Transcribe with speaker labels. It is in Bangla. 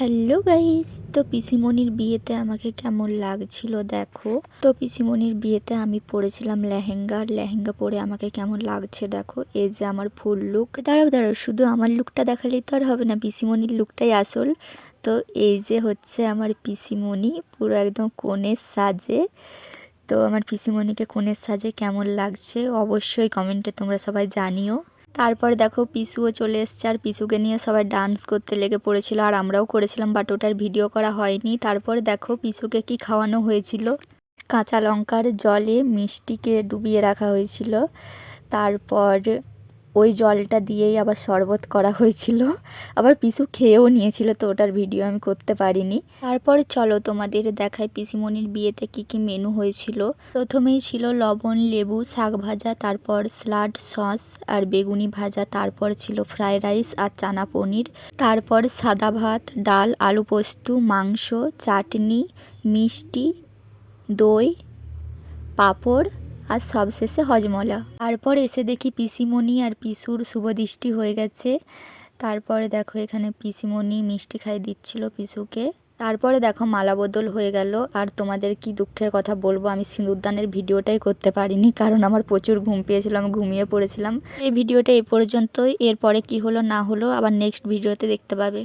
Speaker 1: হ্যালো গাইস, তো পিসিমণির বিয়েতে আমাকে কেমন লাগছিল দেখো। তো পিসিমণির বিয়েতে আমি পরেছিলাম লেহেঙ্গা, আর লেহেঙ্গা পরে আমাকে কেমন লাগছে দেখো। এই যে আমার ফুল লুক। দাঁড়াও দাঁড়াও, শুধু আমার লুকটা দেখালেই তো আর হবে না, পিসিমণির লুকটাই আসল। তো এই যে হচ্ছে আমার পিসিমণি পুরো একদম কনের সাজে। তো আমার পিসিমণিকে কনের সাজে কেমন লাগছে অবশ্যই কমেন্টে তোমরা সবাই জানিও। তারপর দেখো পিসুও চলে এসছে, আর পিসুকে নিয়ে সবাই ডান্স করতে লেগে পড়েছিল, আর আমরাও করেছিলাম, বাট ওটার ভিডিও করা হয়নি। তারপর দেখো পিসুকে কি খাওয়ানো হয়েছিল, কাঁচা লঙ্কার জলে মিষ্টিকে ডুবিয়ে রাখা হয়েছিল। তারপর ওই জলটা দিয়েই আবার শরবত করা হয়েছিল, আবার পিসু খেয়েও নিয়েছিল, তো ওটার ভিডিও আমি করতে পারিনি। তারপর চলো তোমাদের দেখাই পিসিমণির বিয়েতে কি কি মেনু হয়েছিল। প্রথমেই ছিল লবণ লেবু শাক ভাজা, তারপর স্যালাড সস আর বেগুনি ভাজা, তারপর ছিল ফ্রাইড রাইস আর চানা পনির, তারপর সাদা ভাত ডাল আলু পোস্ত মাংস চাটনি মিষ্টি দই পাঁপড় আর সবশেষে হজমলা। তারপর এসে দেখি পিসিমণি আর পিসুর শুভদৃষ্টি হয়ে গেছে। তারপরে দেখো এখানে পিসিমণি মিষ্টি খাইয়ে দিচ্ছিল পিসুকে। তারপরে দেখো মালা বদল হয়ে গেল। আর তোমাদের কি দুঃখের কথা বলবো, আমি সিঁদুরদানের ভিডিওটাই করতে পারিনি, কারণ আমার প্রচুর ঘুম পেয়েছিল, আমি ঘুমিয়ে পড়েছিলাম। এই ভিডিওটা এই পর্যন্তই, এরপরে কি হলো না হলো আবার নেক্সট ভিডিওতে দেখতে পাবে।